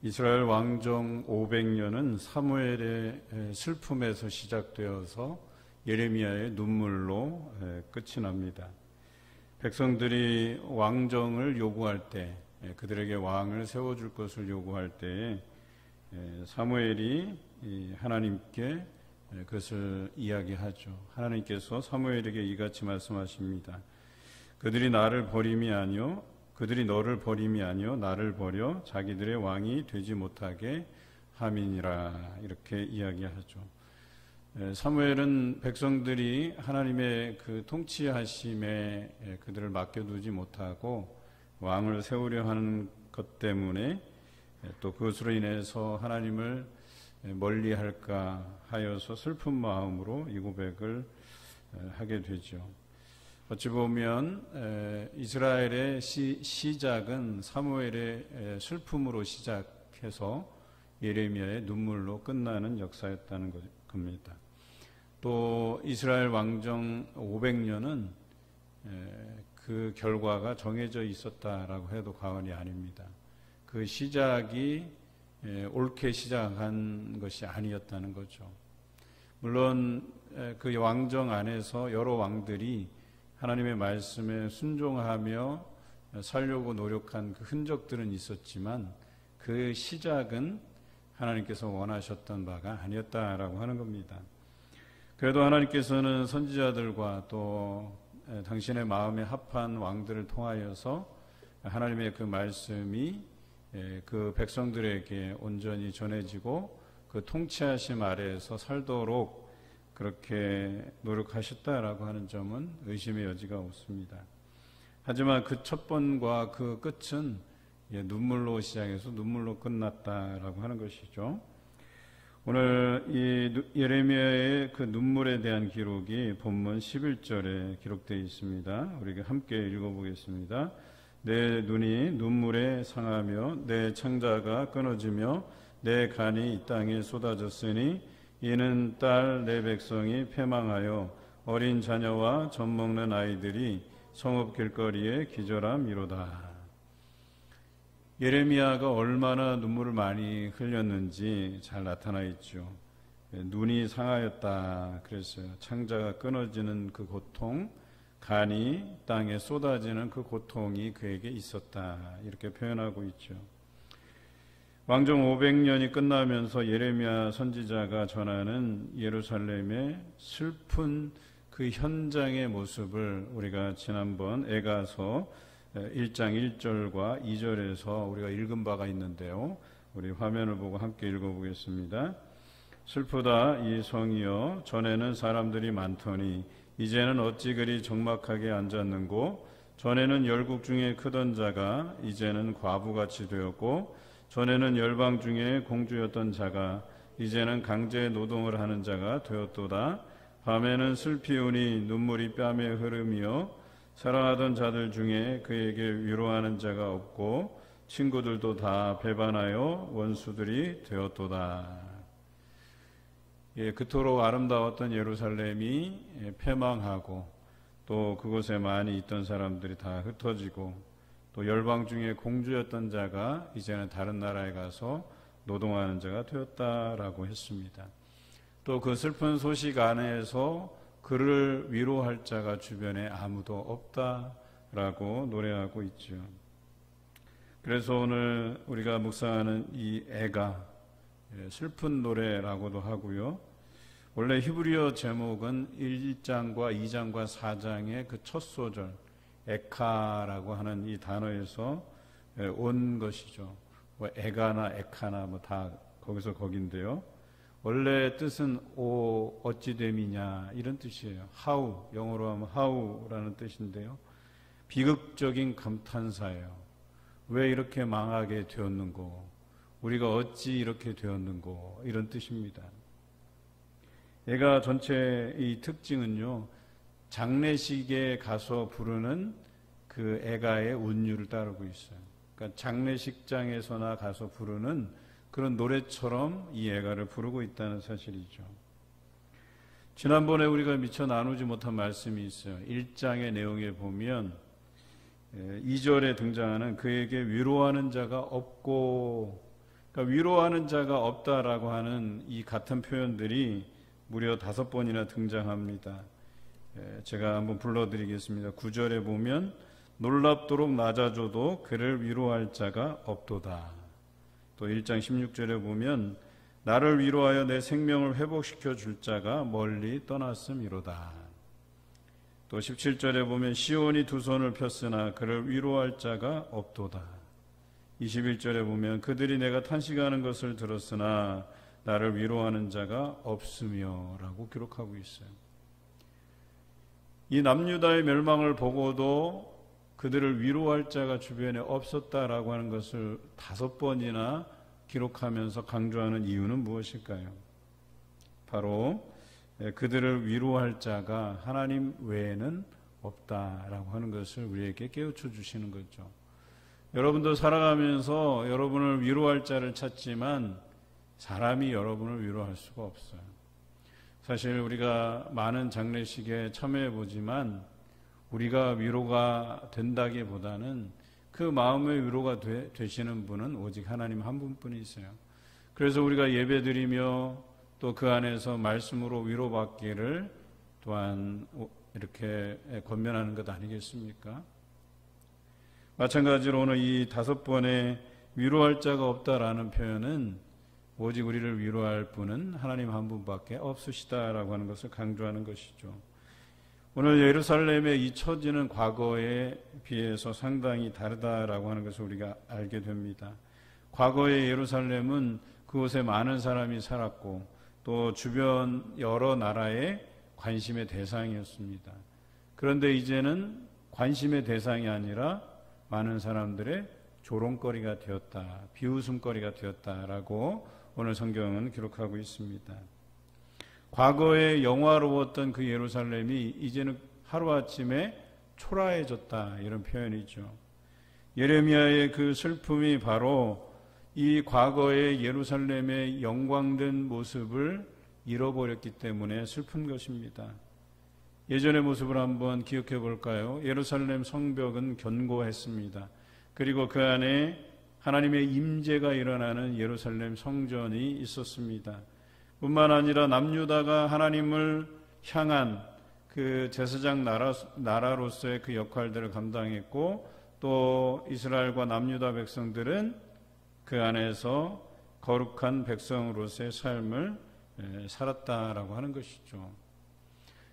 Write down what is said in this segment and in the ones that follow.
이스라엘 왕정 500년은 사무엘의 슬픔에서 시작되어서 예레미야의 눈물로 끝이 납니다. 백성들이 왕정을 요구할 때, 그들에게 왕을 세워줄 것을 요구할 때에 사무엘이 하나님께 그것을 이야기하죠. 하나님께서 사무엘에게 이같이 말씀하십니다. 그들이 너를 버림이 아니요 나를 버려 자기들의 왕이 되지 못하게 함이니라. 이렇게 이야기하죠. 사무엘은 백성들이 하나님의 그 통치하심에 그들을 맡겨두지 못하고 왕을 세우려 하는 것 때문에 또 그것으로 인해서 하나님을 멀리할까 하여서 슬픈 마음으로 이 고백을 하게 되죠. 어찌 보면 이스라엘의 시작은 사무엘의 슬픔으로 시작해서 예레미야의 눈물로 끝나는 역사였다는 겁니다. 또 이스라엘 왕정 500년은 그 결과가 정해져 있었다라고 해도 과언이 아닙니다. 그 시작이 옳게 시작한 것이 아니었다는 거죠. 물론 그 왕정 안에서 여러 왕들이 하나님의 말씀에 순종하며 살려고 노력한 그 흔적들은 있었지만 그 시작은 하나님께서 원하셨던 바가 아니었다라고 하는 겁니다. 그래도 하나님께서는 선지자들과 또 당신의 마음에 합한 왕들을 통하여서 하나님의 그 말씀이 그 백성들에게 온전히 전해지고 그 통치하심 아래에서 살도록 그렇게 노력하셨다라고 하는 점은 의심의 여지가 없습니다. 하지만 그 첫 번과 그 끝은 눈물로 시작해서 눈물로 끝났다라고 하는 것이죠. 오늘 이 예레미야의 그 눈물에 대한 기록이 본문 11절에 기록되어 있습니다. 우리가 함께 읽어보겠습니다. 내 눈이 눈물에 상하며 내 창자가 끊어지며 내 간이 이 땅에 쏟아졌으니 이는 딸 내 백성이 패망하여 어린 자녀와 젖 먹는 아이들이 성읍 길거리에 기절함이로다. 예레미야가 얼마나 눈물을 많이 흘렸는지 잘 나타나 있죠. 눈이 상하였다 그랬어요. 창자가 끊어지는 그 고통, 간이 땅에 쏟아지는 그 고통이 그에게 있었다 이렇게 표현하고 있죠. 왕정 500년이 끝나면서 예레미야 선지자가 전하는 예루살렘의 슬픈 그 현장의 모습을 우리가 지난번 에가서 1장 1절과 2절에서 우리가 읽은 바가 있는데요. 우리 화면을 보고 함께 읽어보겠습니다. 슬프다 이 성이여 전에는 사람들이 많더니 이제는 어찌 그리 적막하게 앉았는고 전에는 열국 중에 크던 자가 이제는 과부같이 되었고 전에는 열방 중에 공주였던 자가 이제는 강제 노동을 하는 자가 되었도다. 밤에는 슬피 우니 눈물이 뺨에 흐르며 사랑하던 자들 중에 그에게 위로하는 자가 없고 친구들도 다 배반하여 원수들이 되었도다. 그토록 아름다웠던 예루살렘이 패망하고 또 그곳에 많이 있던 사람들이 다 흩어지고 또 열방 중에 공주였던 자가 이제는 다른 나라에 가서 노동하는 자가 되었다라고 했습니다. 또 그 슬픈 소식 안에서 그를 위로할 자가 주변에 아무도 없다라고 노래하고 있죠. 그래서 오늘 우리가 묵상하는 이 애가 슬픈 노래라고도 하고요. 원래 히브리어 제목은 1장과 2장과 4장의 그 첫 소절 에카라고 하는 이 단어에서 온 것이죠. 뭐 에가나 에카나 뭐 다 거기서 거긴데요. 원래 뜻은 어찌됨이냐 이런 뜻이에요. how 영어로 하면 how라는 뜻인데요. 비극적인 감탄사예요. 왜 이렇게 망하게 되었는고, 우리가 어찌 이렇게 되었는고 이런 뜻입니다. 얘가 전체 이 특징은요. 장례식에 가서 부르는 그 애가의 운율을 따르고 있어요. 그러니까 장례식장에서나 가서 부르는 그런 노래처럼 이 애가를 부르고 있다는 사실이죠. 지난번에 우리가 미처 나누지 못한 말씀이 있어요. 1장의 내용에 보면 2절에 등장하는 그에게 위로하는 자가 없고 그러니까 위로하는 자가 없다라고 하는 이 같은 표현들이 무려 5번이나 등장합니다. 제가 한번 불러드리겠습니다. 9절에 보면 놀랍도록 낮아져도 그를 위로할 자가 없도다. 또 1장 16절에 보면 나를 위로하여 내 생명을 회복시켜 줄 자가 멀리 떠났음이로다. 또 17절에 보면 시온이 두 손을 폈으나 그를 위로할 자가 없도다. 21절에 보면 그들이 내가 탄식하는 것을 들었으나 나를 위로하는 자가 없으며 라고 기록하고 있어요. 이 남유다의 멸망을 보고도 그들을 위로할 자가 주변에 없었다라고 하는 것을 5번이나 기록하면서 강조하는 이유는 무엇일까요? 바로 그들을 위로할 자가 하나님 외에는 없다라고 하는 것을 우리에게 깨우쳐 주시는 거죠. 여러분도 살아가면서 여러분을 위로할 자를 찾지만 사람이 여러분을 위로할 수가 없어요. 사실 우리가 많은 장례식에 참여해 보지만 우리가 위로가 된다기보다는 그 마음의 위로가 되시는 분은 오직 하나님 한 분뿐이세요. 그래서 우리가 예배드리며 또 그 안에서 말씀으로 위로받기를 또한 이렇게 권면하는 것 아니겠습니까? 마찬가지로 오늘 이 5번의 위로할 자가 없다라는 표현은 오직 우리를 위로할 분은 하나님 한 분밖에 없으시다라고 하는 것을 강조하는 것이죠. 오늘 예루살렘의 이 처지는 과거에 비해서 상당히 다르다라고 하는 것을 우리가 알게 됩니다. 과거의 예루살렘은 그곳에 많은 사람이 살았고 또 주변 여러 나라의 관심의 대상이었습니다. 그런데 이제는 관심의 대상이 아니라 많은 사람들의 조롱거리가 되었다, 비웃음거리가 되었다라고 오늘 성경은 기록하고 있습니다. 과거에 영화로웠던 그 예루살렘이 이제는 하루아침에 초라해졌다, 이런 표현이죠. 예레미야의 그 슬픔이 바로 이 과거의 예루살렘의 영광된 모습을 잃어버렸기 때문에 슬픈 것입니다. 예전의 모습을 한번 기억해 볼까요? 예루살렘 성벽은 견고했습니다. 그리고 그 안에 하나님의 임재가 일어나는 예루살렘 성전이 있었습니다. 뿐만 아니라 남유다가 하나님을 향한 그 제사장 나라로서의 그 역할들을 감당했고 또 이스라엘과 남유다 백성들은 그 안에서 거룩한 백성으로서의 삶을 살았다라고 하는 것이죠.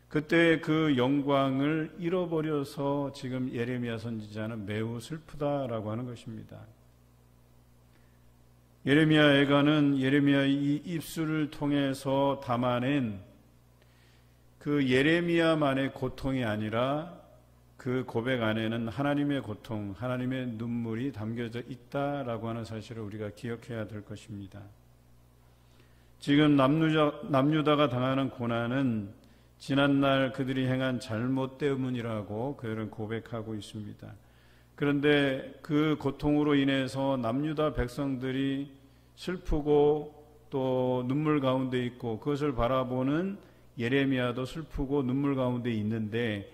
그때 그 영광을 잃어버려서 지금 예레미야 선지자는 매우 슬프다라고 하는 것입니다. 예레미야 애가는 예레미야의 이 입술을 통해서 담아낸 그 예레미야만의 고통이 아니라 그 고백 안에는 하나님의 고통, 하나님의 눈물이 담겨져 있다라고 하는 사실을 우리가 기억해야 될 것입니다. 지금 남유다가 당하는 고난은 지난날 그들이 행한 잘못 때문이라고 그들은 고백하고 있습니다. 그런데 그 고통으로 인해서 남유다 백성들이 슬프고 또 눈물 가운데 있고 그것을 바라보는 예레미야도 슬프고 눈물 가운데 있는데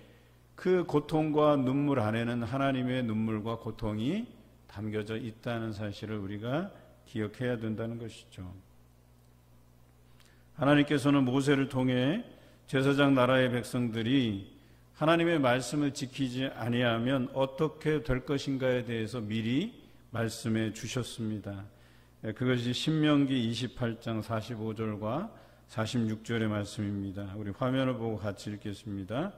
그 고통과 눈물 안에는 하나님의 눈물과 고통이 담겨져 있다는 사실을 우리가 기억해야 된다는 것이죠. 하나님께서는 모세를 통해 제사장 나라의 백성들이 하나님의 말씀을 지키지 아니하면 어떻게 될 것인가에 대해서 미리 말씀해 주셨습니다. 그것이 신명기 28장 45절과 46절의 말씀입니다. 우리 화면을 보고 같이 읽겠습니다.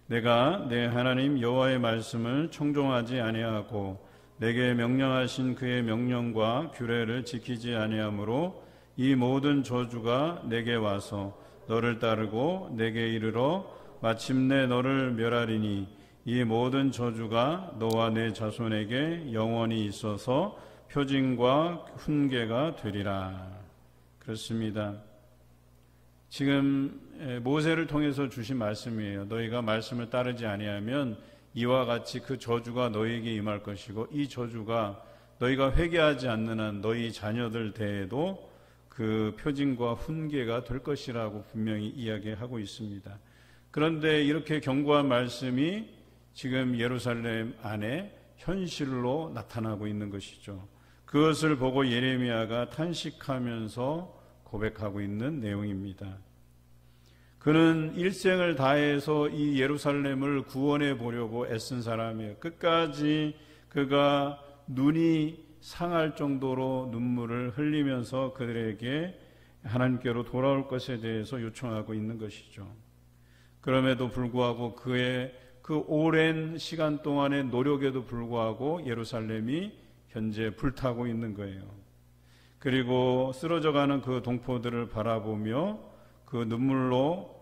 내가 내 하나님 여호와의 말씀을 청종하지 아니하고 내게 명령하신 그의 명령과 규례를 지키지 아니하므로 이 모든 저주가 내게 와서 너를 따르고 내게 이르러 마침내 너를 멸하리니 이 모든 저주가 너와 내 자손에게 영원히 있어서 표징과 훈계가 되리라. 그렇습니다. 지금 모세를 통해서 주신 말씀이에요. 너희가 말씀을 따르지 아니하면 이와 같이 그 저주가 너희에게 임할 것이고 이 저주가 너희가 회개하지 않는 한 너희 자녀들 대에도 그 표징과 훈계가 될 것이라고 분명히 이야기하고 있습니다. 그런데 이렇게 경고한 말씀이 지금 예루살렘 안에 현실로 나타나고 있는 것이죠. 그것을 보고 예레미야가 탄식하면서 고백하고 있는 내용입니다. 그는 일생을 다해서 이 예루살렘을 구원해 보려고 애쓴 사람이에요. 끝까지 그가 눈이 상할 정도로 눈물을 흘리면서 그들에게 하나님께로 돌아올 것에 대해서 요청하고 있는 것이죠. 그럼에도 불구하고 그의 그 오랜 시간 동안의 노력에도 불구하고 예루살렘이 현재 불타고 있는 거예요. 그리고 쓰러져가는 그 동포들을 바라보며 그 눈물로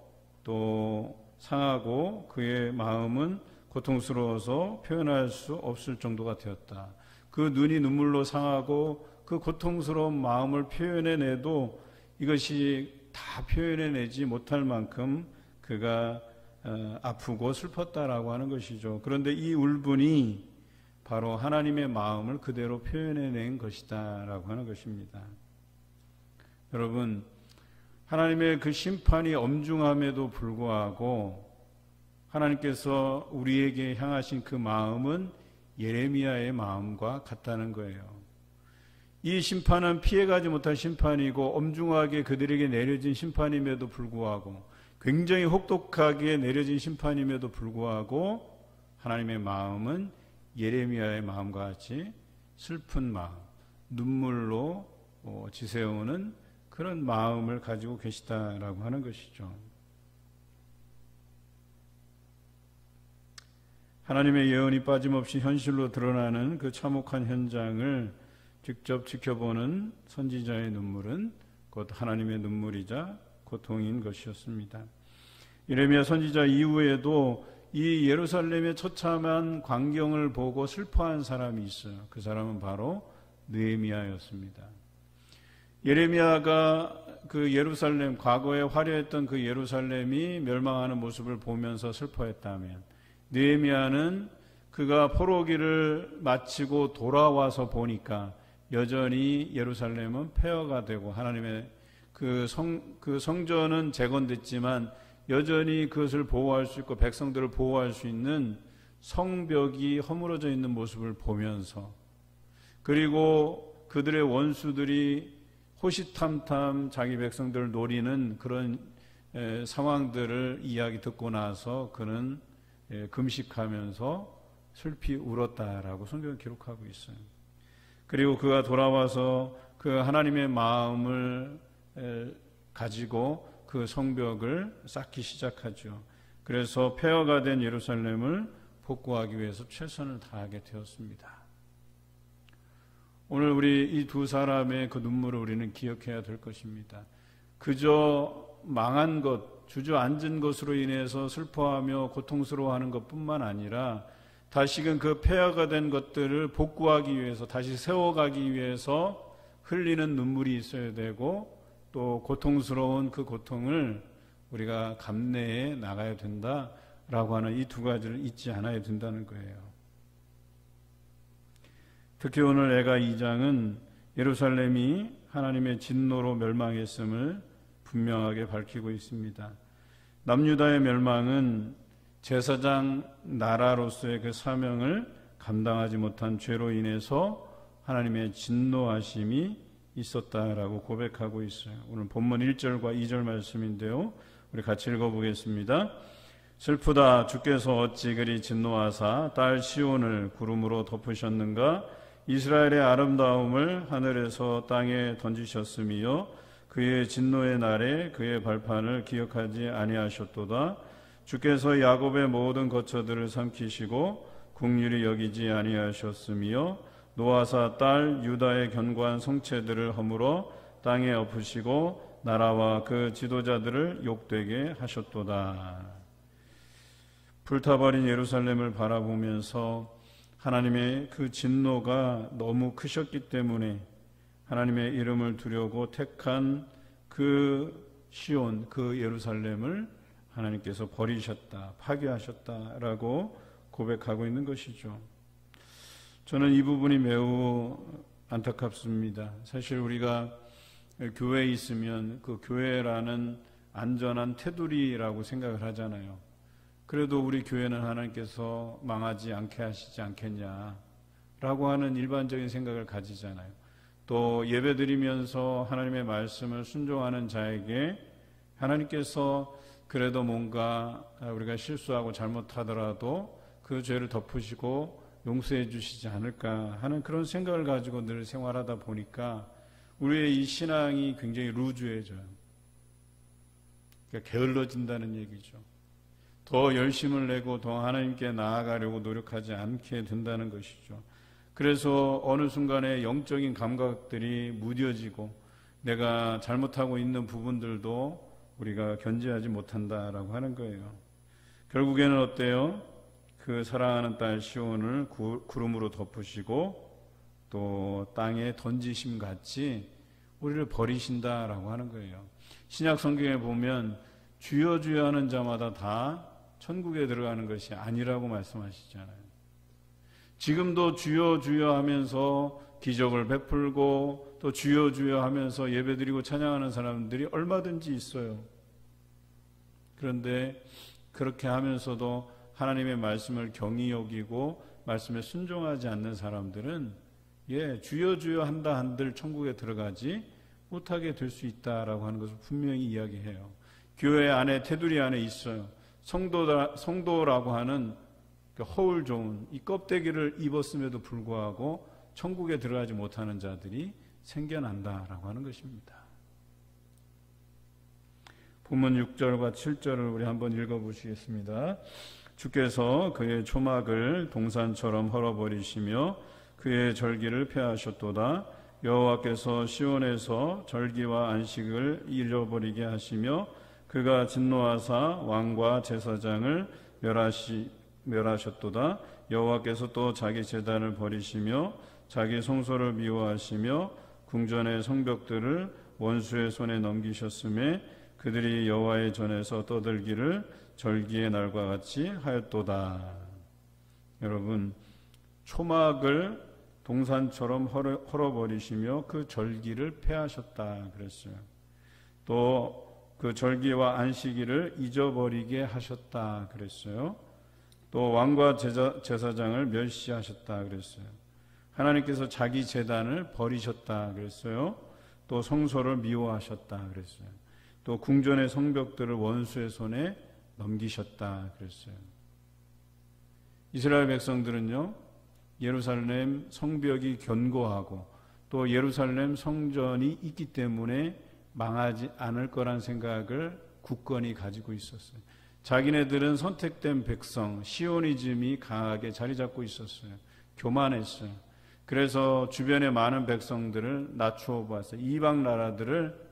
또 상하고 그의 마음은 고통스러워서 표현할 수 없을 정도가 되었다. 그 눈이 눈물로 상하고 그 고통스러운 마음을 표현해내도 이것이 다 표현해내지 못할 만큼 그가 아프고 슬펐다라고 하는 것이죠. 그런데 이 울분이 바로 하나님의 마음을 그대로 표현해낸 것이다 라고 하는 것입니다. 여러분, 하나님의 그 심판이 엄중함에도 불구하고 하나님께서 우리에게 향하신 그 마음은 예레미야의 마음과 같다는 거예요. 이 심판은 피해가지 못할 심판이고 엄중하게 그들에게 내려진 심판임에도 불구하고 굉장히 혹독하게 내려진 심판임에도 불구하고 하나님의 마음은 예레미야의 마음과 같이 슬픈 마음, 눈물로 지새우는 그런 마음을 가지고 계시다라고 하는 것이죠. 하나님의 예언이 빠짐없이 현실로 드러나는 그 참혹한 현장을 직접 지켜보는 선지자의 눈물은 곧 하나님의 눈물이자 고통인 것이었습니다. 예레미야 선지자 이후에도 이 예루살렘의 처참한 광경을 보고 슬퍼한 사람이 있어요. 그 사람은 바로 느헤미야였습니다. 예레미야가 그 예루살렘, 과거에 화려했던 그 예루살렘이 멸망하는 모습을 보면서 슬퍼했다면, 느헤미야는 그가 포로기를 마치고 돌아와서 보니까 여전히 예루살렘은 폐허가 되고 하나님의 그 성전은 재건됐지만 여전히 그것을 보호할 수 있고 백성들을 보호할 수 있는 성벽이 허물어져 있는 모습을 보면서, 그리고 그들의 원수들이 호시탐탐 자기 백성들을 노리는 그런 상황들을 이야기 듣고 나서 그는 금식하면서 슬피 울었다라고 성경은 기록하고 있어요. 그리고 그가 돌아와서 그 하나님의 마음을 가지고 그 성벽을 쌓기 시작하죠. 그래서 폐허가 된 예루살렘을 복구하기 위해서 최선을 다하게 되었습니다. 오늘 우리 이 두 사람의 그 눈물을 우리는 기억해야 될 것입니다. 그저 망한 것, 주저앉은 것으로 인해서 슬퍼하며 고통스러워하는 것뿐만 아니라 다시금 그 폐허가 된 것들을 복구하기 위해서, 다시 세워가기 위해서 흘리는 눈물이 있어야 되고, 또 고통스러운 그 고통을 우리가 감내해 나가야 된다라고 하는 이 두 가지를 잊지 않아야 된다는 거예요. 특히 오늘 애가 2장은 예루살렘이 하나님의 진노로 멸망했음을 분명하게 밝히고 있습니다. 남유다의 멸망은 제사장 나라로서의 그 사명을 감당하지 못한 죄로 인해서 하나님의 진노하심이 있었다라고 고백하고 있어요. 오늘 본문 1절과 2절 말씀인데요. 우리 같이 읽어보겠습니다. 슬프다, 주께서 어찌 그리 진노하사 딸 시온을 구름으로 덮으셨는가? 이스라엘의 아름다움을 하늘에서 땅에 던지셨으며 그의 진노의 날에 그의 발판을 기억하지 아니하셨도다. 주께서 야곱의 모든 거처들을 삼키시고 국률이 여기지 아니하셨으며 노아사 딸 유다의 견고한 성체들을 허물어 땅에 엎으시고 나라와 그 지도자들을 욕되게 하셨도다. 불타버린 예루살렘을 바라보면서 하나님의 그 진노가 너무 크셨기 때문에 하나님의 이름을 두려고 택한 그 시온, 그 예루살렘을 하나님께서 버리셨다, 파괴하셨다라고 고백하고 있는 것이죠. 저는 이 부분이 매우 안타깝습니다. 사실 우리가 교회에 있으면 그 교회라는 안전한 테두리라고 생각을 하잖아요. 그래도 우리 교회는 하나님께서 망하지 않게 하시지 않겠냐, 라고 하는 일반적인 생각을 가지잖아요. 또 예배드리면서 하나님의 말씀을 순종하는 자에게 하나님께서 그래도 뭔가 우리가 실수하고 잘못하더라도 그 죄를 덮으시고 용서해 주시지 않을까 하는 그런 생각을 가지고 늘 생활하다 보니까 우리의 이 신앙이 굉장히 루즈해져요. 그러니까 게을러진다는 얘기죠. 더 열심을 내고 더 하나님께 나아가려고 노력하지 않게 된다는 것이죠. 그래서 어느 순간에 영적인 감각들이 무뎌지고 내가 잘못하고 있는 부분들도 우리가 견제하지 못한다라고 하는 거예요. 결국에는 어때요? 그 사랑하는 딸 시온을 구름으로 덮으시고 또 땅에 던지심 같이 우리를 버리신다라고 하는 거예요. 신약 성경에 보면 주여 주여 하는 자마다 다 천국에 들어가는 것이 아니라고 말씀하시잖아요. 지금도 주여 주여 하면서 기적을 베풀고 또 주여 주여 하면서 예배드리고 찬양하는 사람들이 얼마든지 있어요. 그런데 그렇게 하면서도 하나님의 말씀을 경히 여기고 말씀에 순종하지 않는 사람들은 주여 주여 한다 한들 천국에 들어가지 못하게 될 수 있다라고 하는 것을 분명히 이야기해요. 교회 안에 테두리 안에 있어요. 성도라고 하는 허울 좋은 이 껍데기를 입었음에도 불구하고 천국에 들어가지 못하는 자들이 생겨난다라고 하는 것입니다. 본문 6절과 7절을 우리 한번 읽어보시겠습니다. 주께서 그의 초막을 동산처럼 헐어버리시며 그의 절기를 폐하셨도다. 여호와께서 시온에서 절기와 안식을 잃어버리게 하시며 그가 진노하사 왕과 제사장을 멸하셨도다. 여호와께서 또 자기 제단을 버리시며 자기 성소를 미워하시며 궁전의 성벽들을 원수의 손에 넘기셨음에 그들이 여호와의 전에서 떠들기를 절기의 날과 같이 하였도다. 여러분, 초막을 동산처럼 헐어버리시며 그 절기를 폐하셨다 그랬어요. 또 그 절기와 안식일을 잊어버리게 하셨다 그랬어요. 또 왕과 제사장을 멸시하셨다 그랬어요. 하나님께서 자기 제단을 버리셨다 그랬어요. 또 성소를 미워하셨다 그랬어요. 또 궁전의 성벽들을 원수의 손에 넘기셨다 그랬어요. 이스라엘 백성들은요, 예루살렘 성벽이 견고하고 또 예루살렘 성전이 있기 때문에 망하지 않을 거란 생각을 굳건히 가지고 있었어요. 자기네들은 선택된 백성, 시오니즘이 강하게 자리 잡고 있었어요. 교만했어요. 그래서 주변의 많은 백성들을 낮추어 보았어요. 이방 나라들을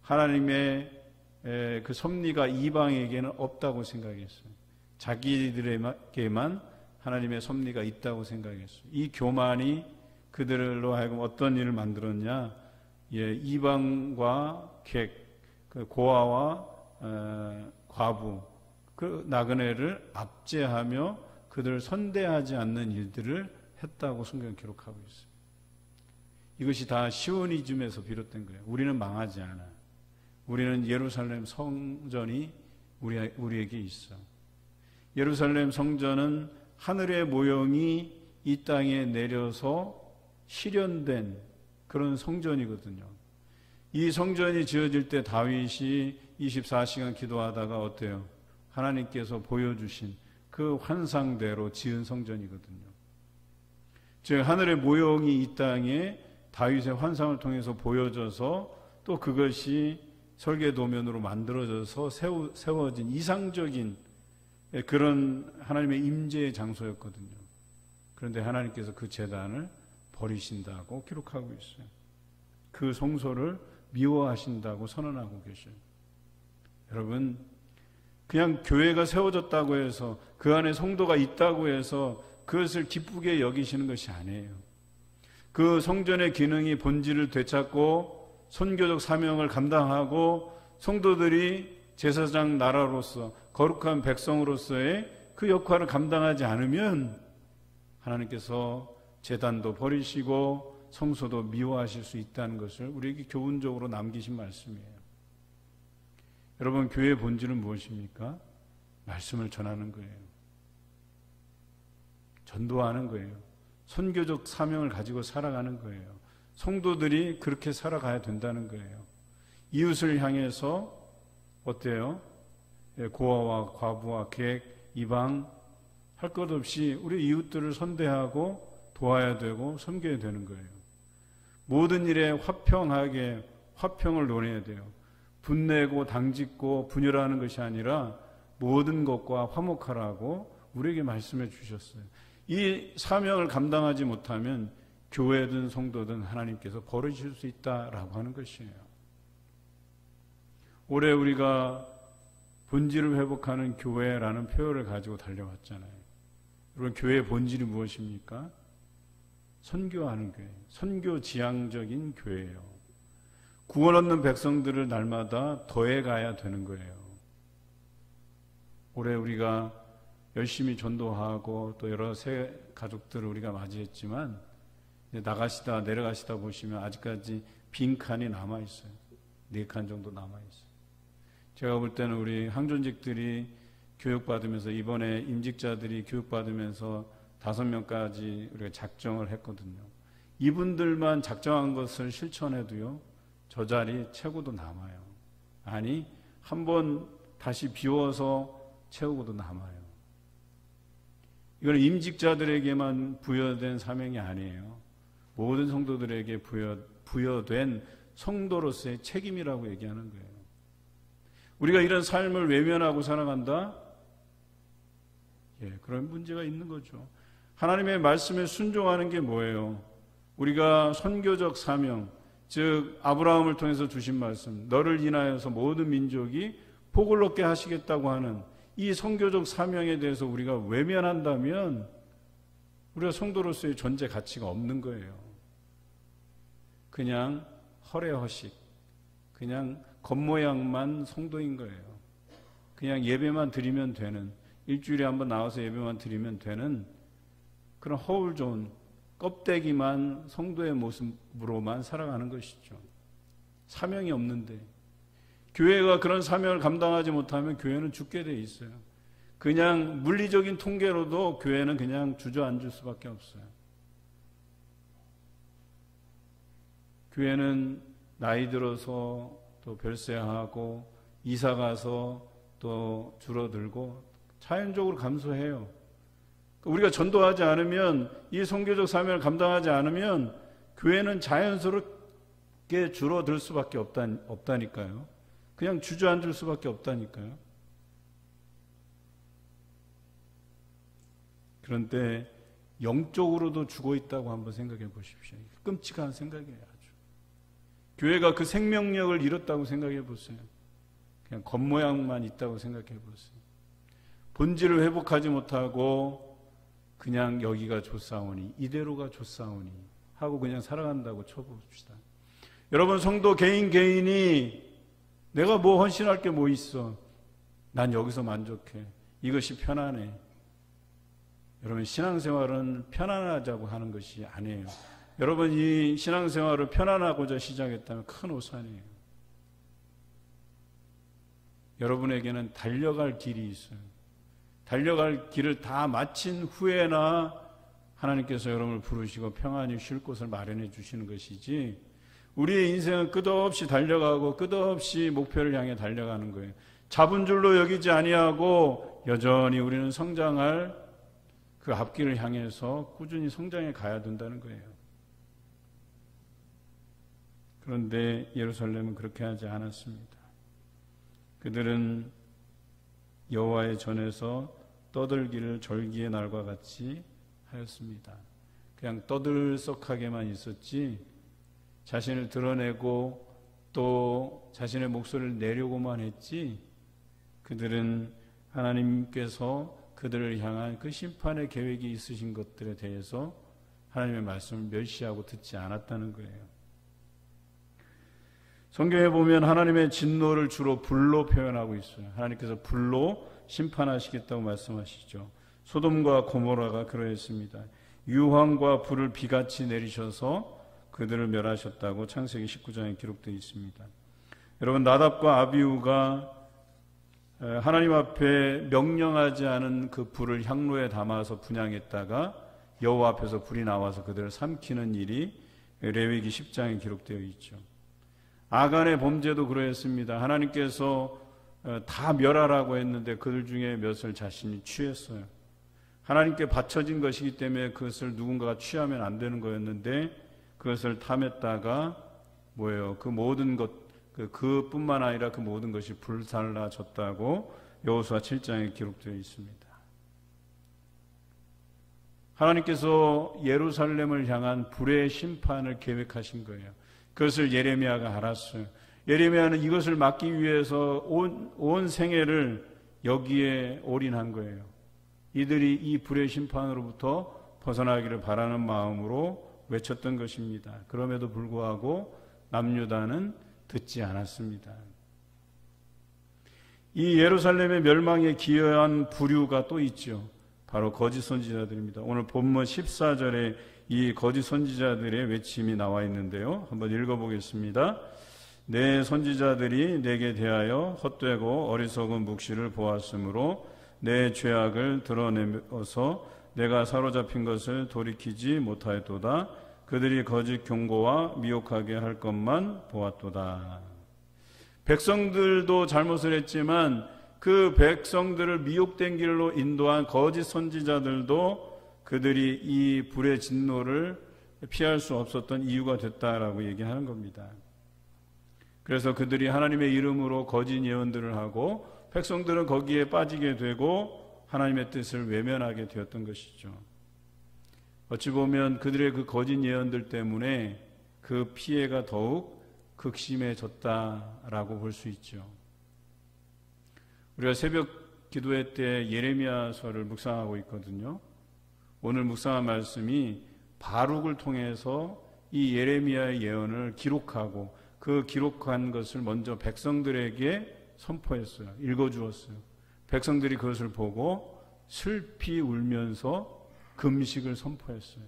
하나님의 그 섭리가 이방에게는 없다고 생각했어요. 자기들에게만 하나님의 섭리가 있다고 생각했어요. 이 교만이 그들로 하여금 어떤 일을 만들었냐? 이방과 그 고아와 과부, 그 나그네를 압제하며 그들을 선대하지 않는 일들을 했다고 성경은 기록하고 있어요. 이것이 다 시오니즘에서 비롯된 거예요. 우리는 망하지 않아. 우리는 예루살렘 성전이 우리에게 있어. 예루살렘 성전은 하늘의 모형이 이 땅에 내려서 실현된 그런 성전이거든요. 이 성전이 지어질 때 다윗이 24시간 기도하다가 어때요? 하나님께서 보여주신 그 환상대로 지은 성전이거든요. 즉 하늘의 모형이 이 땅에 다윗의 환상을 통해서 보여져서 또 그것이 설계도면으로 만들어져서 세워진 이상적인 그런 하나님의 임재의 장소였거든요. 그런데 하나님께서 그 제단을 버리신다고 기록하고 있어요. 그 성소를 미워하신다고 선언하고 계셔요. 여러분, 그냥 교회가 세워졌다고 해서 그 안에 성도가 있다고 해서 그것을 기쁘게 여기시는 것이 아니에요. 그 성전의 기능이 본질을 되찾고 선교적 사명을 감당하고 성도들이 제사장 나라로서 거룩한 백성으로서의 그 역할을 감당하지 않으면 하나님께서 제단도 버리시고 성소도 미워하실 수 있다는 것을 우리에게 교훈적으로 남기신 말씀이에요. 여러분, 교회의 본질은 무엇입니까? 말씀을 전하는 거예요. 전도하는 거예요. 선교적 사명을 가지고 살아가는 거예요. 성도들이 그렇게 살아가야 된다는 거예요. 이웃을 향해서 어때요? 고아와 과부와 객, 이방 할 것 없이 우리 이웃들을 선대하고 도와야 되고 섬겨야 되는 거예요. 모든 일에 화평하게 화평을 논해야 돼요. 분내고 당짓고 분열하는 것이 아니라 모든 것과 화목하라고 우리에게 말씀해 주셨어요. 이 사명을 감당하지 못하면 교회든 성도든 하나님께서 버리실 수 있다라고 하는 것이에요. 올해 우리가 본질을 회복하는 교회라는 표현을 가지고 달려왔잖아요. 여러분, 교회의 본질이 무엇입니까? 선교하는 교회, 선교지향적인 교회예요. 구원 얻는 백성들을 날마다 더해가야 되는 거예요. 올해 우리가 열심히 전도하고 또 여러 새 가족들을 우리가 맞이했지만 나가시다 내려가시다 보시면 아직까지 빈 칸이 남아있어요. 4칸 정도 남아있어요. 제가 볼 때는 우리 항존직들이 교육받으면서 이번에 임직자들이 교육받으면서 5명까지 우리가 작정을 했거든요. 이분들만 작정한 것을 실천해도요, 저 자리 채우고도 남아요. 아니, 한번 다시 비워서 채우고도 남아요. 이건 임직자들에게만 부여된 사명이 아니에요. 모든 성도들에게 부여된 성도로서의 책임이라고 얘기하는 거예요. 우리가 이런 삶을 외면하고 살아간다? 그런 문제가 있는 거죠. 하나님의 말씀에 순종하는 게 뭐예요? 우리가 선교적 사명, 즉 아브라함을 통해서 주신 말씀, 너를 인하여서 모든 민족이 복을 얻게 하시겠다고 하는 이 선교적 사명에 대해서 우리가 외면한다면 우리가 성도로서의 존재 가치가 없는 거예요. 그냥 허례허식, 그냥 겉모양만 성도인 거예요. 그냥 예배만 드리면 되는, 일주일에 한번 나와서 예배만 드리면 되는 그런 허울 좋은 껍데기만 성도의 모습으로만 살아가는 것이죠. 사명이 없는데, 교회가 그런 사명을 감당하지 못하면 교회는 죽게 돼 있어요. 그냥 물리적인 통계로도 교회는 그냥 주저앉을 수밖에 없어요. 교회는 나이 들어서 또 별세하고 이사 가서 또 줄어들고 자연적으로 감소해요. 우리가 전도하지 않으면, 이 선교적 사명을 감당하지 않으면 교회는 자연스럽게 줄어들 수밖에 없다니까요. 그냥 주저앉을 수밖에 없다니까요. 그런데 영적으로도 죽어 있다고 한번 생각해 보십시오. 끔찍한 생각이에요. 아주. 교회가 그 생명력을 잃었다고 생각해 보세요. 그냥 겉모양만 있다고 생각해 보세요. 본질을 회복하지 못하고 그냥 여기가 좋사오니, 이대로가 좋사오니 하고 그냥 살아간다고 쳐봅시다. 여러분, 성도 개인이 내가 뭐 헌신할 게 뭐 있어, 난 여기서 만족해, 이것이 편안해. 여러분, 신앙생활은 편안하자고 하는 것이 아니에요. 여러분, 이 신앙생활을 편안하고자 시작했다면 큰 오산이에요. 여러분에게는 달려갈 길이 있어요. 달려갈 길을 다 마친 후에나 하나님께서 여러분을 부르시고 평안히 쉴 곳을 마련해 주시는 것이지, 우리의 인생은 끝없이 달려가고 끝없이 목표를 향해 달려가는 거예요. 잡은 줄로 여기지 아니하고 여전히 우리는 성장할 그 앞길을 향해서 꾸준히 성장해 가야 된다는 거예요. 그런데 예루살렘은 그렇게 하지 않았습니다. 그들은 여호와의 전에서 떠들기를 절기의 날과 같이 하였습니다. 그냥 떠들썩하게만 있었지, 자신을 드러내고 또 자신의 목소리를 내려고만 했지, 그들은 하나님께서 그들을 향한 그 심판의 계획이 있으신 것들에 대해서 하나님의 말씀을 멸시하고 듣지 않았다는 거예요. 성경에 보면 하나님의 진노를 주로 불로 표현하고 있어요. 하나님께서 불로 심판하시겠다고 말씀하시죠. 소돔과 고모라가 그러했습니다. 유황과 불을 비같이 내리셔서 그들을 멸하셨다고 창세기 19장에 기록되어 있습니다. 여러분, 나답과 아비후가 하나님 앞에 명령하지 않은 그 불을 향로에 담아서 분향했다가 여호와 앞에서 불이 나와서 그들을 삼키는 일이 레위기 10장에 기록되어 있죠. 아간의 범죄도 그러했습니다. 하나님께서 다 멸하라고 했는데 그들 중에 몇을 자신이 취했어요. 하나님께 바쳐진 것이기 때문에 그것을 누군가가 취하면 안 되는 거였는데 그것을 탐했다가 뭐예요? 그 모든 것, 그뿐만 아니라 그 모든 것이 불살라졌다고 여호수아 7장에 기록되어 있습니다. 하나님께서 예루살렘을 향한 불의 심판을 계획하신 거예요. 그것을 예레미야가 알았어요. 예레미야는 이것을 막기 위해서 온 생애를 여기에 올인한 거예요. 이들이 이 불의 심판으로부터 벗어나기를 바라는 마음으로 외쳤던 것입니다. 그럼에도 불구하고 남유다는 듣지 않았습니다. 이 예루살렘의 멸망에 기여한 부류가 또 있죠. 바로 거짓 선지자들입니다. 오늘 본문 14절에 이 거짓 선지자들의 외침이 나와 있는데요. 한번 읽어보겠습니다. 내 선지자들이 내게 대하여 헛되고 어리석은 묵시를 보았으므로 내 죄악을 드러내어서 내가 사로잡힌 것을 돌이키지 못하였도다. 그들이 거짓 경고와 미혹하게 할 것만 보았도다. 백성들도 잘못을 했지만 그 백성들을 미혹된 길로 인도한 거짓 선지자들도 그들이 이 불의 진노를 피할 수 없었던 이유가 됐다라고 얘기하는 겁니다. 그래서 그들이 하나님의 이름으로 거짓 예언들을 하고 백성들은 거기에 빠지게 되고 하나님의 뜻을 외면하게 되었던 것이죠. 어찌 보면 그들의 그 거짓 예언들 때문에 그 피해가 더욱 극심해졌다라고 볼 수 있죠. 우리가 새벽 기도회 때 예레미야서를 묵상하고 있거든요. 오늘 묵상한 말씀이 바룩을 통해서 이 예레미야의 예언을 기록하고 그 기록한 것을 먼저 백성들에게 선포했어요. 읽어주었어요. 백성들이 그것을 보고 슬피 울면서 금식을 선포했어요.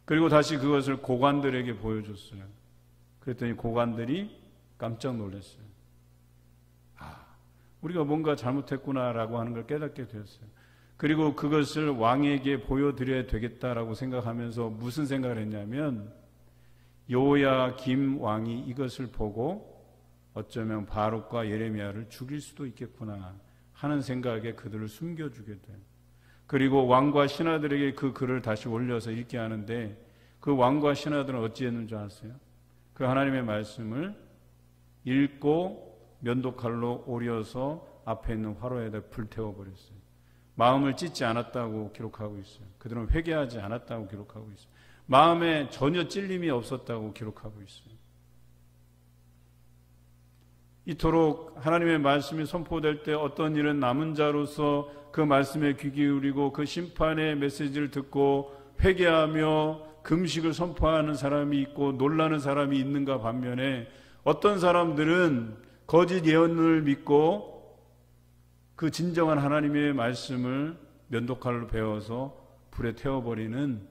그리고 다시 그것을 고관들에게 보여줬어요. 그랬더니 고관들이 깜짝 놀랐어요. 우리가 뭔가 잘못했구나라고 하는 걸 깨닫게 되었어요. 그리고 그것을 왕에게 보여드려야 되겠다라고 생각하면서 무슨 생각을 했냐면 요야김 왕이 이것을 보고 어쩌면 바룩과 예레미야를 죽일 수도 있겠구나 하는 생각에 그들을 숨겨주게 돼요. 그리고 왕과 신하들에게 그 글을 다시 올려서 읽게 하는데 그 왕과 신하들은 어찌했는 줄 아세요? 그 하나님의 말씀을 읽고 면도칼로 오려서 앞에 있는 화로에다 불태워버렸어요. 마음을 찢지 않았다고 기록하고 있어요. 그들은 회개하지 않았다고 기록하고 있어요. 마음에 전혀 찔림이 없었다고 기록하고 있어요. 이토록 하나님의 말씀이 선포될 때 어떤 일은 남은 자로서 그 말씀에 귀 기울이고 그 심판의 메시지를 듣고 회개하며 금식을 선포하는 사람이 있고 놀라는 사람이 있는가 반면에 어떤 사람들은 거짓 예언을 믿고 그 진정한 하나님의 말씀을 면도칼로 베어서 불에 태워버리는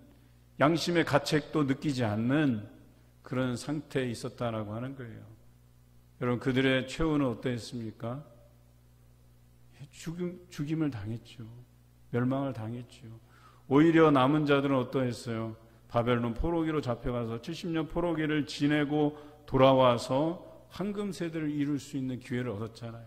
양심의 가책도 느끼지 않는 그런 상태에 있었다라고 하는 거예요. 여러분 그들의 최후는 어떠했습니까? 죽임을 당했죠. 멸망을 당했죠. 오히려 남은 자들은 어떠했어요? 바벨론 포로기로 잡혀가서 70년 포로기를 지내고 돌아와서 황금 세대를 이룰 수 있는 기회를 얻었잖아요.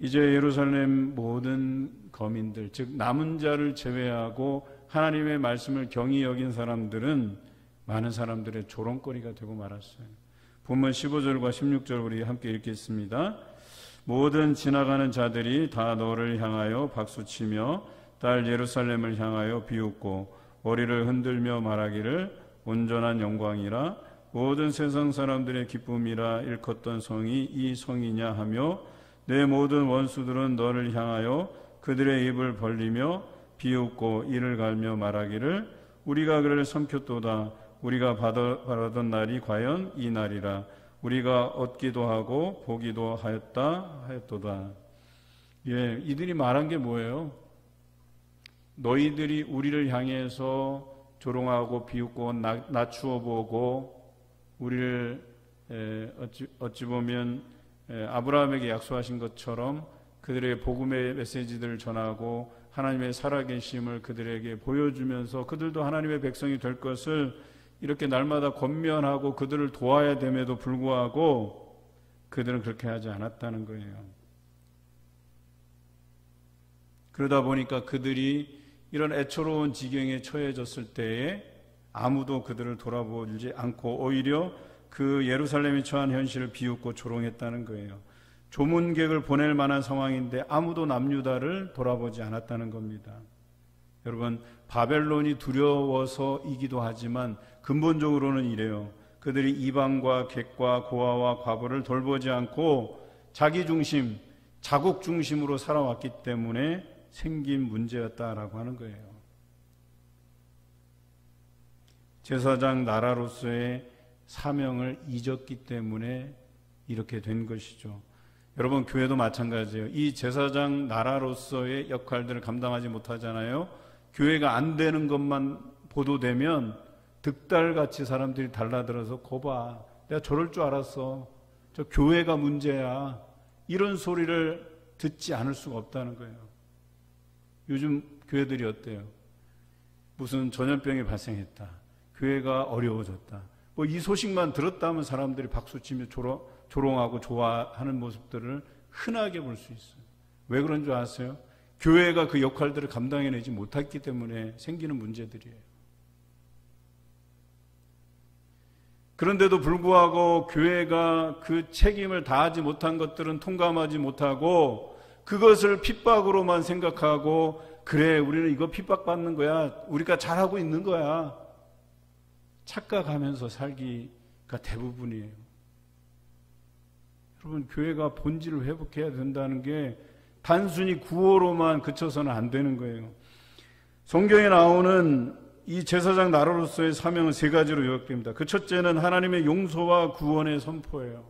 이제 예루살렘 모든 거민들, 즉 남은 자를 제외하고 하나님의 말씀을 경히 여긴 사람들은 많은 사람들의 조롱거리가 되고 말았어요. 본문 15절과 16절 우리 함께 읽겠습니다. 모든 지나가는 자들이 다 너를 향하여 박수치며 딸 예루살렘을 향하여 비웃고 머리를 흔들며 말하기를 온전한 영광이라 모든 세상 사람들의 기쁨이라 일컫던 성이 이 성이냐 하며 내 모든 원수들은 너를 향하여 그들의 입을 벌리며 비웃고 이를 갈며 말하기를 우리가 그를 삼켰도다. 우리가 바라던 날이 과연 이 날이라. 우리가 얻기도 하고 보기도 하였도다. 예, 이들이 말한 게 뭐예요? 너희들이 우리를 향해서 조롱하고 비웃고 낮추어 보고 우리를 어찌 보면 아브라함에게 약속하신 것처럼 그들의 복음의 메시지들을 전하고 하나님의 살아계심을 그들에게 보여주면서 그들도 하나님의 백성이 될 것을 이렇게 날마다 권면하고 그들을 도와야 됨에도 불구하고 그들은 그렇게 하지 않았다는 거예요. 그러다 보니까 그들이 이런 애처로운 지경에 처해졌을 때에 아무도 그들을 돌아보지 않고 오히려 그 예루살렘이 처한 현실을 비웃고 조롱했다는 거예요. 조문객을 보낼 만한 상황인데 아무도 남유다를 돌아보지 않았다는 겁니다. 여러분, 바벨론이 두려워서이기도 하지만 근본적으로는 이래요. 그들이 이방과 객과 고아와 과부를 돌보지 않고 자기 중심, 자국 중심으로 살아왔기 때문에 생긴 문제였다라고 하는 거예요. 제사장 나라로서의 사명을 잊었기 때문에 이렇게 된 것이죠. 여러분, 교회도 마찬가지예요. 이 제사장 나라로서의 역할들을 감당하지 못하잖아요. 교회가 안 되는 것만 보도되면 득달같이 사람들이 달라들어서 거봐, 내가 저럴 줄 알았어, 저 교회가 문제야, 이런 소리를 듣지 않을 수가 없다는 거예요. 요즘 교회들이 어때요? 무슨 전염병이 발생했다, 교회가 어려워졌다, 뭐 이 소식만 들었다면 사람들이 박수치며 조롱하고 좋아하는 모습들을 흔하게 볼 수 있어요. 왜 그런 줄 아세요? 교회가 그 역할들을 감당해내지 못했기 때문에 생기는 문제들이에요. 그런데도 불구하고 교회가 그 책임을 다하지 못한 것들은 통감하지 못하고 그것을 핍박으로만 생각하고, 그래, 우리는 이거 핍박받는 거야, 우리가 잘하고 있는 거야, 착각하면서 살기가 대부분이에요. 여러분, 교회가 본질을 회복해야 된다는 게 단순히 구호로만 그쳐서는 안 되는 거예요. 성경에 나오는 이 제사장 나라로서의 사명은 세 가지로 요약됩니다. 그 첫째는 하나님의 용서와 구원의 선포예요.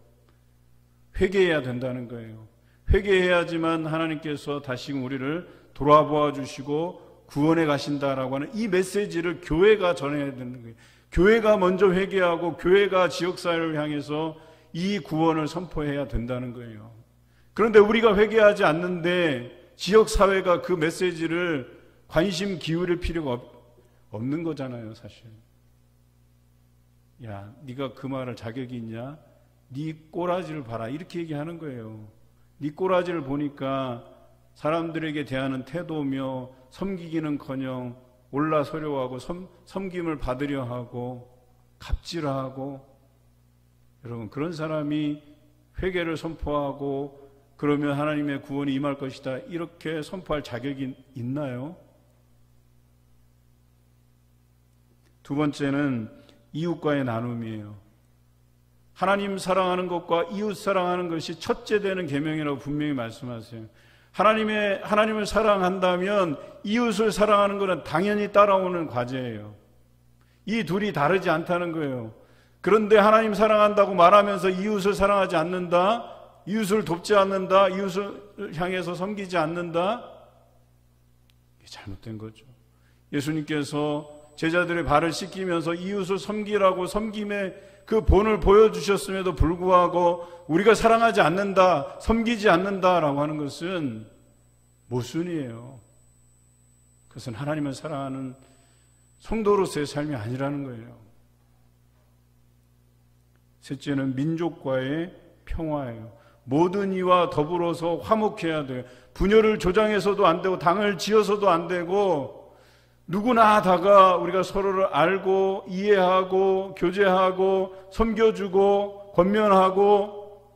회개해야 된다는 거예요. 회개해야지만 하나님께서 다시금 우리를 돌아보아 주시고 구원해 가신다라고 하는 이 메시지를 교회가 전해야 되는 거예요. 교회가 먼저 회개하고 교회가 지역사회를 향해서 이 구원을 선포해야 된다는 거예요. 그런데 우리가 회개하지 않는데 지역사회가 그 메시지를 관심 기울일 필요가 없는 거잖아요, 사실. 야, 네가 그 말할 자격이 있냐? 네 꼬라지를 봐라, 이렇게 얘기하는 거예요. 네 꼬라지를 보니까 사람들에게 대하는 태도며 섬기기는커녕 올라서려하고 섬김을 받으려 하고 갑질하고, 여러분, 그런 사람이 회개를 선포하고 그러면 하나님의 구원이 임할 것이다, 이렇게 선포할 자격이 있나요? 두 번째는 이웃과의 나눔이에요. 하나님 사랑하는 것과 이웃 사랑하는 것이 첫째 되는 계명이라고 분명히 말씀하세요. 하나님을 사랑한다면 이웃을 사랑하는 것은 당연히 따라오는 과제예요. 이 둘이 다르지 않다는 거예요. 그런데 하나님 사랑한다고 말하면서 이웃을 사랑하지 않는다, 이웃을 돕지 않는다, 이웃을 향해서 섬기지 않는다, 이게 잘못된 거죠. 예수님께서 제자들의 발을 씻기면서 이웃을 섬기라고 섬김의 그 본을 보여주셨음에도 불구하고 우리가 사랑하지 않는다, 섬기지 않는다라고 하는 것은 모순이에요. 그것은 하나님을 사랑하는 성도로서의 삶이 아니라는 거예요. 셋째는 민족과의 평화예요. 모든 이와 더불어서 화목해야 돼요. 분열을 조장해서도 안 되고 당을 지어서도 안 되고, 누구나 다가 우리가 서로를 알고 이해하고 교제하고 섬겨주고 권면하고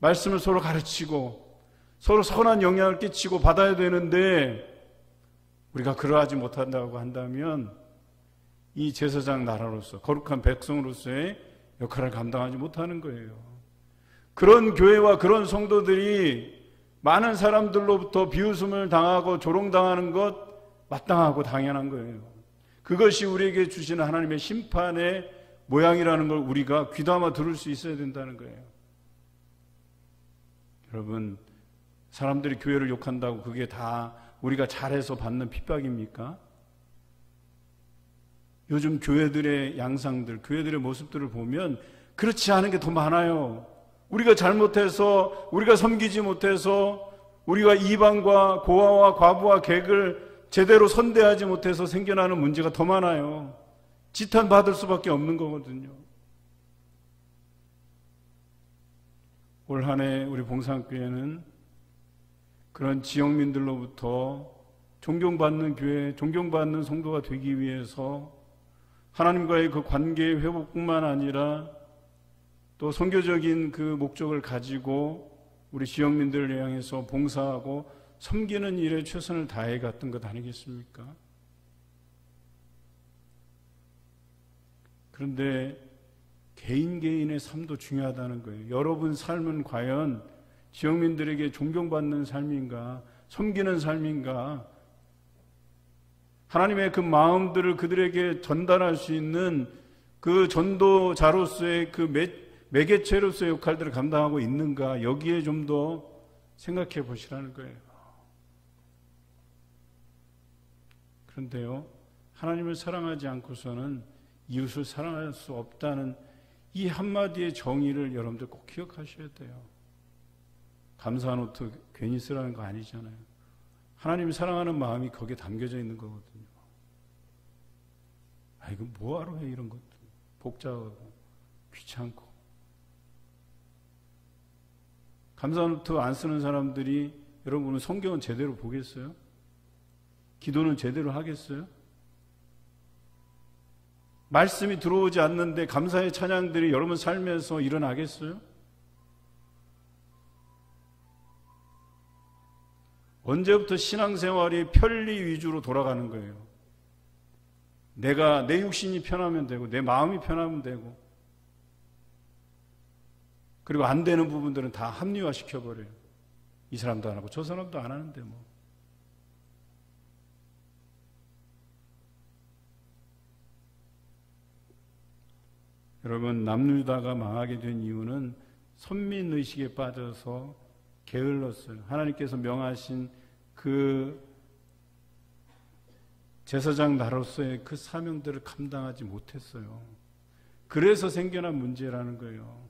말씀을 서로 가르치고 서로 선한 영향을 끼치고 받아야 되는데, 우리가 그러하지 못한다고 한다면 이 제사장 나라로서 거룩한 백성으로서의 역할을 감당하지 못하는 거예요. 그런 교회와 그런 성도들이 많은 사람들로부터 비웃음을 당하고 조롱당하는 것 마땅하고 당연한 거예요. 그것이 우리에게 주시는 하나님의 심판의 모양이라는 걸 우리가 귀담아 들을 수 있어야 된다는 거예요. 여러분, 사람들이 교회를 욕한다고 그게 다 우리가 잘해서 받는 핍박입니까? 요즘 교회들의 양상들, 교회들의 모습들을 보면 그렇지 않은 게 더 많아요. 우리가 잘못해서, 우리가 섬기지 못해서, 우리가 이방과 고아와 과부와 객을 제대로 선대하지 못해서 생겨나는 문제가 더 많아요. 지탄받을 수밖에 없는 거거든요. 올 한 해 우리 봉산교회는 그런 지역민들로부터 존경받는 교회, 존경받는 성도가 되기 위해서 하나님과의 그 관계의 회복뿐만 아니라 또 선교적인 그 목적을 가지고 우리 지역민들을 향해서 봉사하고 섬기는 일에 최선을 다해 갔던 것 아니겠습니까? 그런데 개인의 삶도 중요하다는 거예요. 여러분 삶은 과연 지역민들에게 존경받는 삶인가, 섬기는 삶인가, 하나님의 그 마음들을 그들에게 전달할 수 있는 그 전도자로서의 그 매개체로서의 역할들을 감당하고 있는가, 여기에 좀 더 생각해 보시라는 거예요. 그런데요, 하나님을 사랑하지 않고서는 이웃을 사랑할 수 없다는 이 한마디의 정의를 여러분들 꼭 기억하셔야 돼요. 감사한 옷도 괜히 쓰라는 거 아니잖아요. 하나님을 사랑하는 마음이 거기에 담겨져 있는 거거든요. 아, 이거 뭐하러 해, 이런 것도. 복잡하고 귀찮고. 감사한 옷도 안 쓰는 사람들이 여러분은 성경은 제대로 보겠어요? 기도는 제대로 하겠어요? 말씀이 들어오지 않는데 감사의 찬양들이 여러분 삶에서 일어나겠어요? 언제부터 신앙생활이 편리 위주로 돌아가는 거예요? 내 육신이 편하면 되고 내 마음이 편하면 되고, 그리고 안 되는 부분들은 다 합리화시켜버려요. 이 사람도 안 하고 저 사람도 안 하는데 뭐. 여러분, 남유다가 망하게 된 이유는 선민의식에 빠져서 게을렀어요. 하나님께서 명하신 그 제사장 나로서의 그 사명들을 감당하지 못했어요. 그래서 생겨난 문제라는 거예요.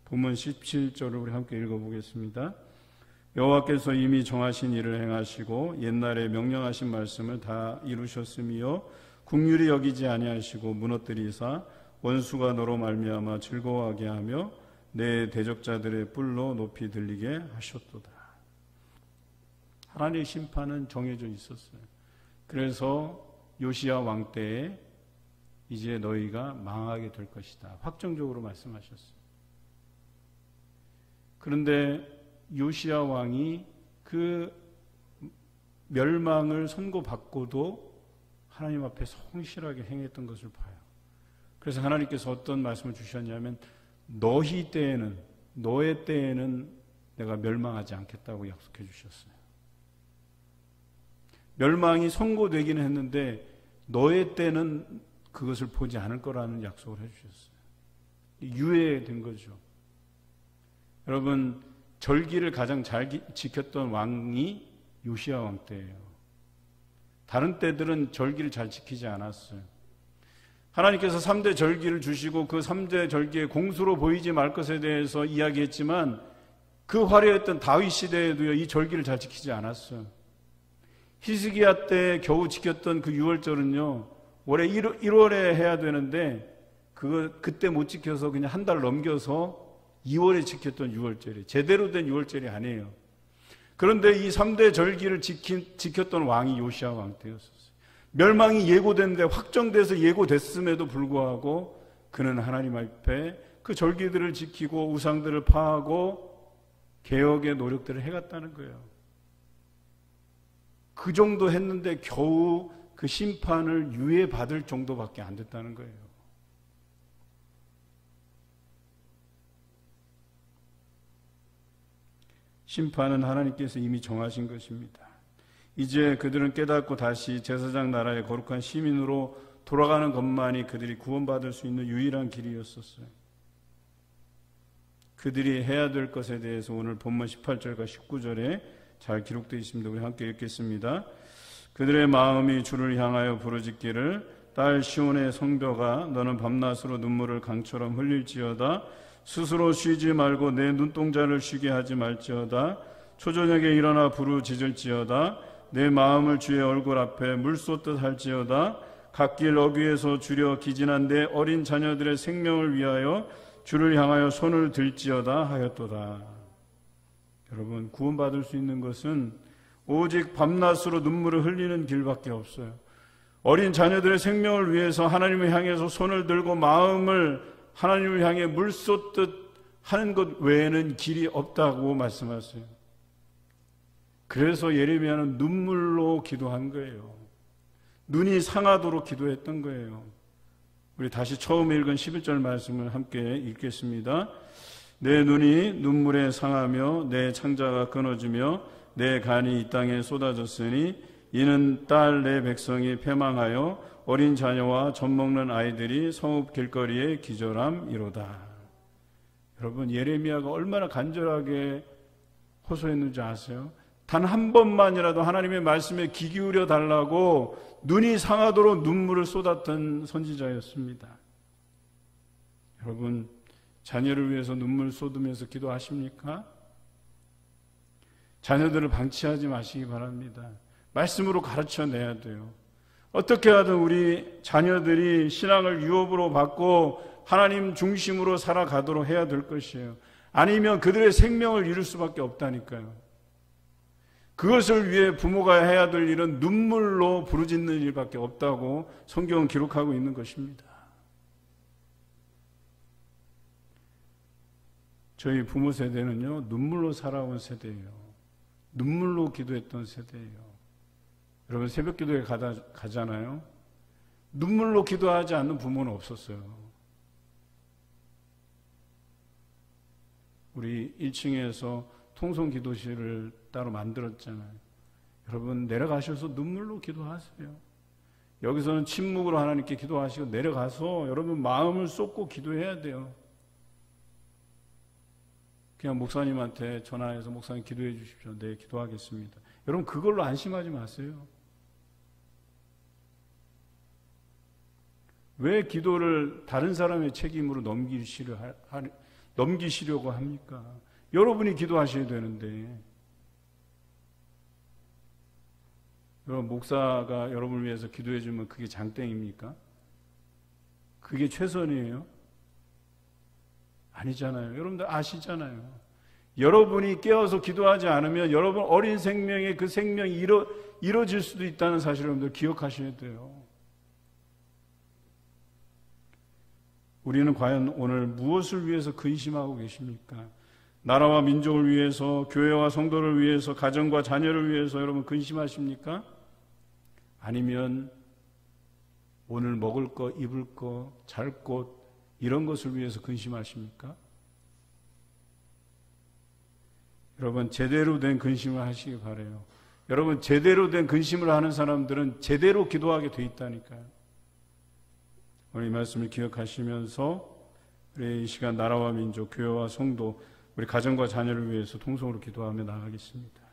본문 17절을 우리 함께 읽어보겠습니다. 여호와께서 이미 정하신 일을 행하시고 옛날에 명령하신 말씀을 다 이루셨으며 긍휼히 여기지 아니하시고 무너뜨리사 원수가 너로 말미암아 즐거워하게 하며 내 대적자들의 뿔로 높이 들리게 하셨도다. 하나님의 심판은 정해져 있었어요. 그래서 요시야 왕 때에 이제 너희가 망하게 될 것이다, 확정적으로 말씀하셨어요. 그런데 요시야 왕이 그 멸망을 선고받고도 하나님 앞에 성실하게 행했던 것을 봐요. 그래서 하나님께서 어떤 말씀을 주셨냐면 너희 때에는, 너의 때에는 내가 멸망하지 않겠다고 약속해 주셨어요. 멸망이 선고되기는 했는데 너의 때는 그것을 보지 않을 거라는 약속을 해 주셨어요. 유예된 거죠. 여러분, 절기를 가장 잘 지켰던 왕이 요시야 왕 때예요. 다른 때들은 절기를 잘 지키지 않았어요. 하나님께서 3대 절기를 주시고 그 3대 절기의 공수로 보이지 말 것에 대해서 이야기했지만 그 화려했던 다윗 시대에도요, 이 절기를 잘 지키지 않았어요. 히스기야 때 겨우 지켰던 그 유월절은요, 올해 1월에 해야 되는데 그때 못 지켜서 그냥 한 달 넘겨서 2월에 지켰던 유월절이 제대로 된 유월절이 아니에요. 그런데 이 3대 절기를 지켰던 왕이 요시야 왕 때였었어요. 멸망이 예고됐는데, 확정돼서 예고됐음에도 불구하고 그는 하나님 앞에 그 절기들을 지키고 우상들을 파하고 개혁의 노력들을 해갔다는 거예요. 그 정도 했는데 겨우 그 심판을 유예받을 정도밖에 안 됐다는 거예요. 심판은 하나님께서 이미 정하신 것입니다. 이제 그들은 깨닫고 다시 제사장 나라의 거룩한 시민으로 돌아가는 것만이 그들이 구원받을 수 있는 유일한 길이었었어요. 그들이 해야 될 것에 대해서 오늘 본문 18절과 19절에 잘 기록되어 있습니다. 우리 함께 읽겠습니다. 그들의 마음이 주를 향하여 부르짖기를 딸 시온의 성벽아 너는 밤낮으로 눈물을 강처럼 흘릴지어다. 스스로 쉬지 말고 내 눈동자를 쉬게 하지 말지어다. 초저녁에 일어나 부르짖을지어다. 내 마음을 주의 얼굴 앞에 물 쏟듯 할지어다. 갓길 어귀에서 주려 기진한 내 어린 자녀들의 생명을 위하여 주를 향하여 손을 들지어다 하였도다. 여러분, 구원받을 수 있는 것은 오직 밤낮으로 눈물을 흘리는 길밖에 없어요. 어린 자녀들의 생명을 위해서 하나님을 향해서 손을 들고 마음을 하나님을 향해 물 쏟듯 하는 것 외에는 길이 없다고 말씀하세요. 그래서 예레미야는 눈물로 기도한 거예요. 눈이 상하도록 기도했던 거예요. 우리 다시 처음 읽은 11절 말씀을 함께 읽겠습니다. 내 눈이 눈물에 상하며 내 창자가 끊어지며 내 간이 이 땅에 쏟아졌으니 이는 딸 내 백성이 패망하여 어린 자녀와 젖먹는 아이들이 성읍 길거리에 기절함이로다. 여러분, 예레미야가 얼마나 간절하게 호소했는지 아세요? 단 한 번만이라도 하나님의 말씀에 귀 기울여 달라고 눈이 상하도록 눈물을 쏟았던 선지자였습니다. 여러분, 자녀를 위해서 눈물 쏟으면서 기도하십니까? 자녀들을 방치하지 마시기 바랍니다. 말씀으로 가르쳐내야 돼요. 어떻게 하든 우리 자녀들이 신앙을 유업으로 받고 하나님 중심으로 살아가도록 해야 될 것이에요. 아니면 그들의 생명을 잃을 수밖에 없다니까요. 그것을 위해 부모가 해야 될 일은 눈물로 부르짖는 일밖에 없다고 성경은 기록하고 있는 것입니다. 저희 부모 세대는요, 눈물로 살아온 세대예요. 눈물로 기도했던 세대예요. 여러분, 새벽 기도에 가잖아요. 눈물로 기도하지 않는 부모는 없었어요. 우리 1층에서 통성 기도실을 따로 만들었잖아요. 여러분, 내려가셔서 눈물로 기도하세요. 여기서는 침묵으로 하나님께 기도하시고 내려가서 여러분 마음을 쏟고 기도해야 돼요. 그냥 목사님한테 전화해서 목사님 기도해 주십시오. 네, 기도하겠습니다. 여러분, 그걸로 안심하지 마세요. 왜 기도를 다른 사람의 책임으로 넘기시려고 합니까? 여러분이 기도하셔야 되는데. 여러분, 목사가 여러분을 위해서 기도해 주면 그게 장땡입니까? 그게 최선이에요? 아니잖아요. 여러분들 아시잖아요. 여러분이 깨어서 기도하지 않으면 여러분 어린 생명의 그 생명이 이뤄질 수도 있다는 사실을 여러분들 기억하셔야 돼요. 우리는 과연 오늘 무엇을 위해서 근심하고 계십니까? 나라와 민족을 위해서, 교회와 성도를 위해서, 가정과 자녀를 위해서 여러분 근심하십니까? 아니면 오늘 먹을 거, 입을 거, 잘 곳 이런 것을 위해서 근심하십니까? 여러분, 제대로 된 근심을 하시기 바라요. 여러분, 제대로 된 근심을 하는 사람들은 제대로 기도하게 돼 있다니까요. 오늘 이 말씀을 기억하시면서 우리 이 시간 나라와 민족, 교회와 성도, 우리 가정과 자녀를 위해서 통성으로 기도하며 나가겠습니다.